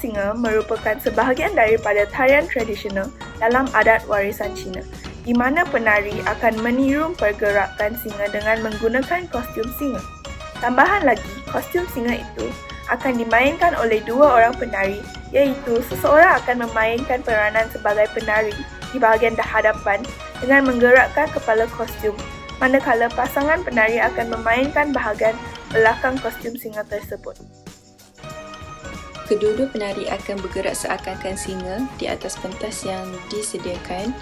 singa merupakan sebahagian daripada tarian tradisional dalam adat warisan Cina, di mana penari akan meniru pergerakan singa dengan menggunakan kostum singa. Tambahan lagi, kostum singa itu akan dimainkan oleh dua orang penari, iaitu seseorang akan memainkan peranan sebagai penari di bahagian hadapan dengan menggerakkan kepala kostum, manakala pasangan penari akan memainkan bahagian belakang kostum singa tersebut. Kedua-dua penari akan bergerak seakan-akan singa di atas pentas yang disediakan.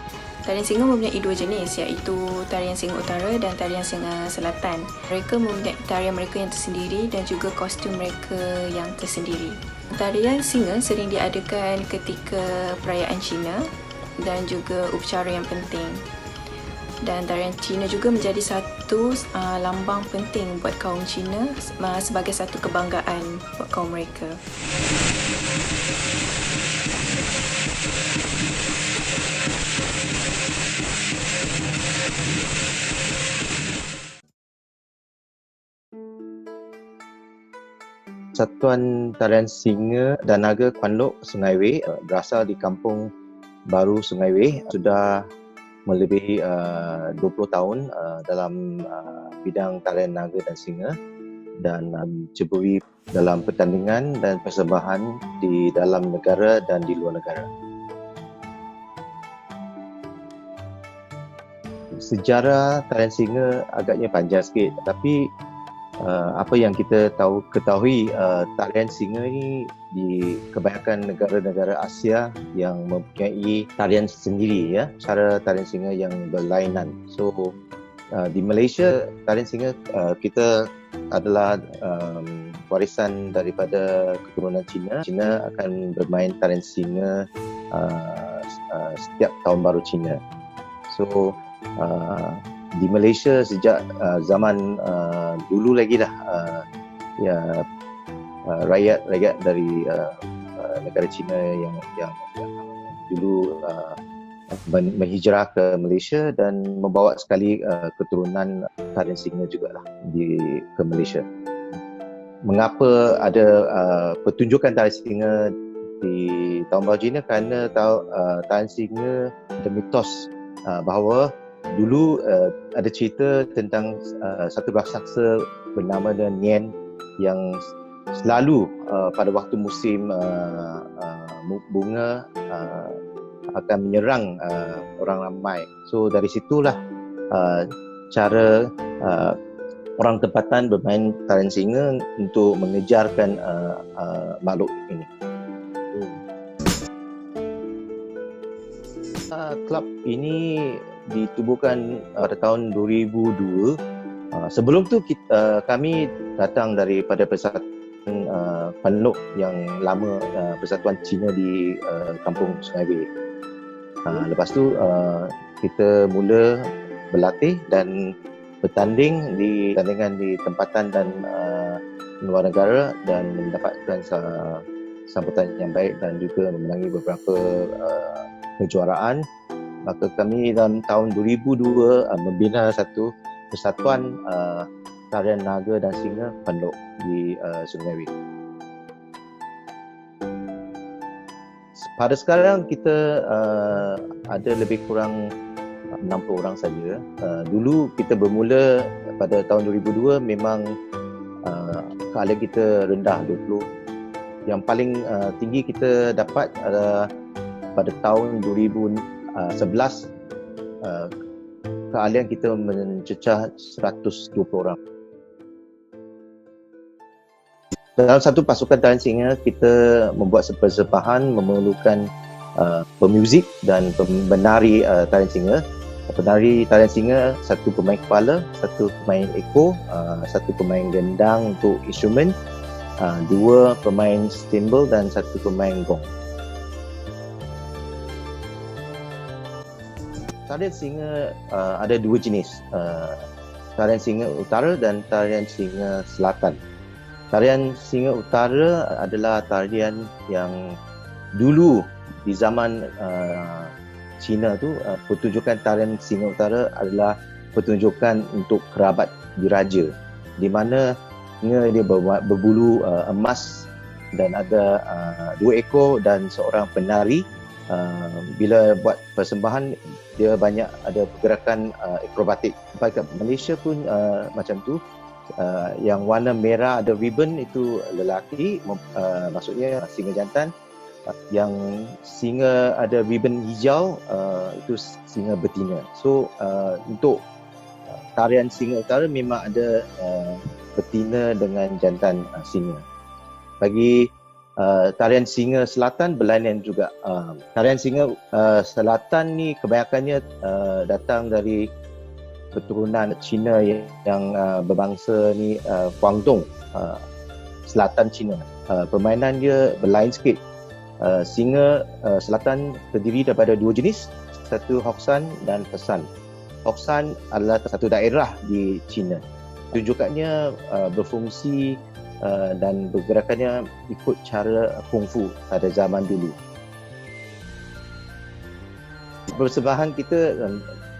Tarian singa mempunyai dua jenis, iaitu tarian singa utara dan tarian singa selatan. Mereka mempunyai tarian mereka yang tersendiri dan juga kostum mereka yang tersendiri. Tarian singa sering diadakan ketika perayaan Cina dan juga upacara yang penting. Dan tarian Cina juga menjadi satu lambang penting buat kaum Cina sebagai satu kebanggaan buat kaum mereka. Satuan Tarian Singa dan Naga Kuan Lok Sungai Weh berasal di Kampung Baru Sungai Weh, sudah melebihi 20 tahun dalam bidang tarian naga dan singa, dan ceburi dalam pertandingan dan persembahan di dalam negara dan di luar negara. Sejarah tarian singa agaknya panjang sikit, tapi apa yang kita ketahui, tarian singa ini di kebanyakan negara-negara Asia yang mempunyai tarian sendiri, ya, cara tarian singa yang berlainan. So di Malaysia, tarian singa kita adalah warisan daripada keturunan Cina. Cina akan bermain tarian singa setiap tahun baru Cina. So di Malaysia sejak zaman dulu lagi dah, rakyat dari negara Cina yang dulu menghijrah ke Malaysia dan membawa sekali keturunan tarian singa juga lah ke Malaysia. Mengapa ada pertunjukan tarian singa di Tahun Baru Cina? Kerana tarian singa ada mitos bahawa dulu ada cerita tentang satu raksasa bernama Nian yang selalu pada waktu musim bunga akan menyerang orang ramai. So dari situlah cara orang tempatan bermain tarian singa untuk mengejarkan makhluk ini. Kelab ini ditubuhkan pada tahun 2002. Sebelum tu kami datang daripada Persatuan Kuan Lok yang lama, Persatuan Cina di Kampung Sungai Weh. Lepas tu kita mula berlatih dan bertanding di pertandingan di tempatan dan luar negara dan mendapatkan sambutan yang baik dan juga memenangi beberapa kejuaraan. Maka kami dalam tahun 2002 membina satu persatuan tarian naga dan singa Kuan Lok di Sungai Weh. Pada sekarang kita ada lebih kurang 60 orang saja. Dulu kita bermula pada tahun 2002 memang keahlian kita rendah, 20. Yang paling tinggi kita dapat adalah pada tahun 2011, keahlian kita mencecah 120 orang. Dalam satu pasukan tarian singa, kita membuat persembahan memerlukan pemuzik dan penari tarian singa. Penari tarian singa, satu pemain kepala, satu pemain ekor, satu pemain gendang untuk instrumen, dua pemain cymbal dan satu pemain gong. Tarian singa ada dua jenis, tarian singa utara dan tarian singa selatan. Tarian singa utara adalah tarian yang dulu di zaman Cina tu, pertunjukan tarian singa utara adalah pertunjukan untuk kerabat diraja, di mana singa dia berbulu emas dan ada 2 ekor dan seorang penari. Bila buat persembahan, dia banyak ada pergerakan akrobatik. Sampai kat Malaysia pun macam tu. Yang warna merah ada ribbon itu lelaki, maksudnya singa jantan. Yang singa ada ribbon hijau itu singa betina. So untuk tarian singa utara memang ada betina dengan jantan singa. Bagi tarian singa selatan berlainan juga. Tarian singa selatan ni kebanyakannya datang dari keturunan Cina yang berbangsa ni Guangdong, selatan Cina. Permainan dia berlain sikit. Singa selatan terdiri daripada 2 jenis, satu Hoxan dan Pesan. Hoxan adalah satu daerah di China. Tunjukannya berfungsi dan pergerakannya ikut cara kungfu pada zaman dulu. Persembahan kita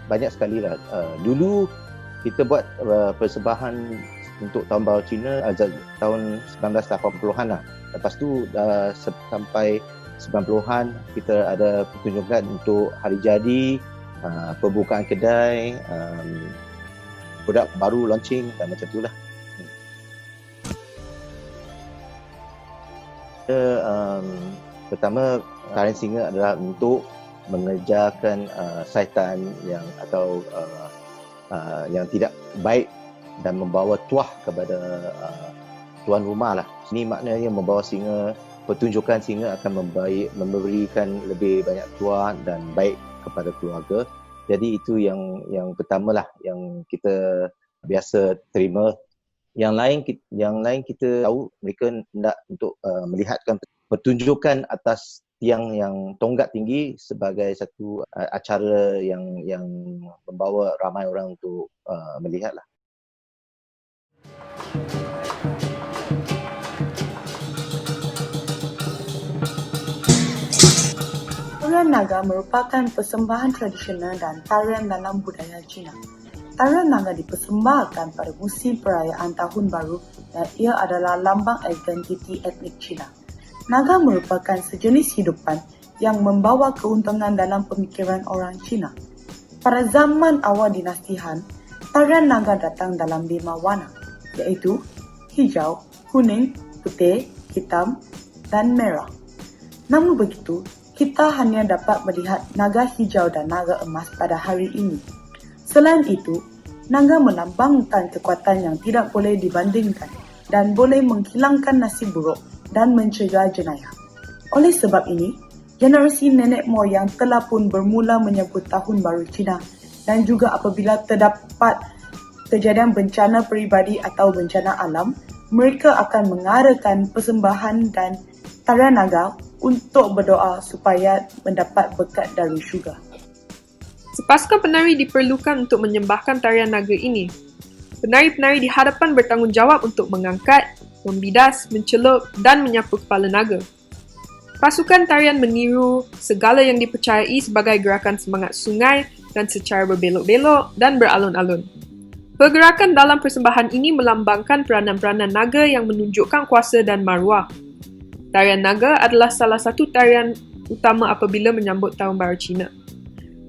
banyak sekali lah. Dulu kita buat persembahan untuk tahun baru Cina tahun 1980-an lah. Lepas tu sampai 90-an kita ada pertunjukan untuk hari jadi, pembukaan kedai, produk baru launching dan macam tu lah. Pertama, tarian singa adalah untuk mengejarkan syaitan atau yang tidak baik dan membawa tuah kepada tuan rumah lah. Ini maknanya membawa singa, pertunjukan singa akan memberikan lebih banyak tuah dan baik kepada keluarga. Jadi itu yang pertama lah yang kita biasa terima. Yang lain kita tahu mereka hendak untuk melihatkan pertunjukan atas tiang yang tonggak tinggi sebagai satu acara yang membawa ramai orang untuk melihat lah. Tarian Naga merupakan persembahan tradisional dan tarian dalam budaya Cina. Tarian Naga dipersembahkan pada musim perayaan Tahun Baru dan ia adalah lambang identiti etnik Cina. Naga merupakan sejenis hidupan yang membawa keuntungan dalam pemikiran orang Cina. Pada zaman awal dinasti Han, tarian Naga datang dalam 5 warna, iaitu hijau, kuning, putih, hitam dan merah. Namun begitu, kita hanya dapat melihat naga hijau dan naga emas pada hari ini. Selain itu, naga melambangkan kekuatan yang tidak boleh dibandingkan dan boleh menghilangkan nasib buruk dan mencegah jenayah. Oleh sebab ini, generasi nenek moyang telah pun bermula menyebut Tahun Baru Cina dan juga apabila terdapat kejadian bencana peribadi atau bencana alam, mereka akan mengadakan persembahan dan tarian naga untuk berdoa supaya mendapat berkat dari syurga. Sepasang penari diperlukan untuk menyembahkan tarian naga ini. Penari-penari di hadapan bertanggungjawab untuk mengangkat, membidas, mencelup dan menyapu kepala naga. Pasukan tarian meniru segala yang dipercayai sebagai gerakan semangat sungai dan secara berbelok-belok dan beralun-alun. Pergerakan dalam persembahan ini melambangkan peranan-peranan naga yang menunjukkan kuasa dan maruah. Tarian naga adalah salah satu tarian utama apabila menyambut Tahun Baru Cina.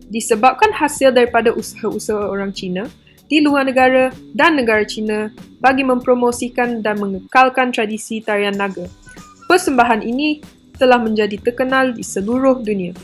Disebabkan hasil daripada usaha-usaha orang Cina di luar negara dan negara Cina bagi mempromosikan dan mengekalkan tradisi tarian naga. Persembahan ini telah menjadi terkenal di seluruh dunia.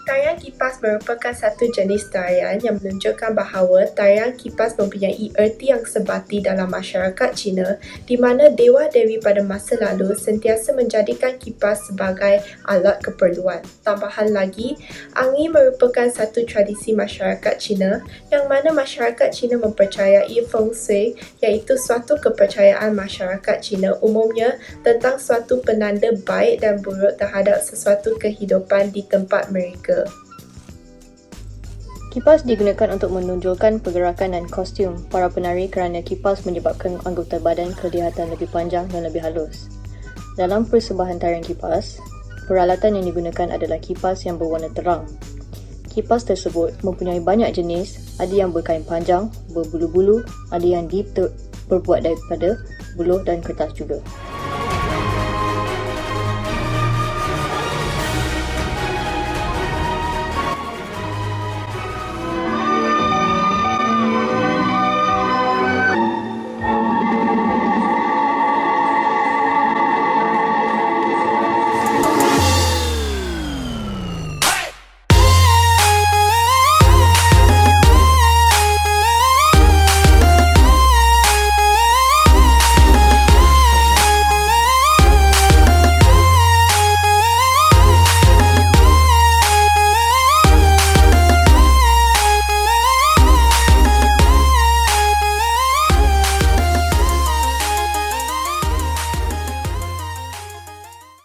Tarian kipas merupakan satu jenis tarian yang menunjukkan bahawa tarian kipas mempunyai erti yang sebati dalam masyarakat Cina di mana dewa-dewi pada masa lalu sentiasa menjadikan kipas sebagai alat keperluan. Tambahan lagi, angin merupakan satu tradisi masyarakat Cina yang mana masyarakat Cina mempercayai Feng Shui iaitu suatu kepercayaan masyarakat Cina umumnya tentang suatu penanda baik dan buruk terhadap sesuatu kehidupan di tempat mereka. Kipas digunakan untuk menonjolkan pergerakan dan kostum para penari kerana kipas menyebabkan anggota badan kelihatan lebih panjang dan lebih halus. Dalam persembahan tarian kipas, peralatan yang digunakan adalah kipas yang berwarna terang. Kipas tersebut mempunyai banyak jenis, ada yang berkain panjang, berbulu-bulu, ada yang berbuat daripada buluh dan kertas juga.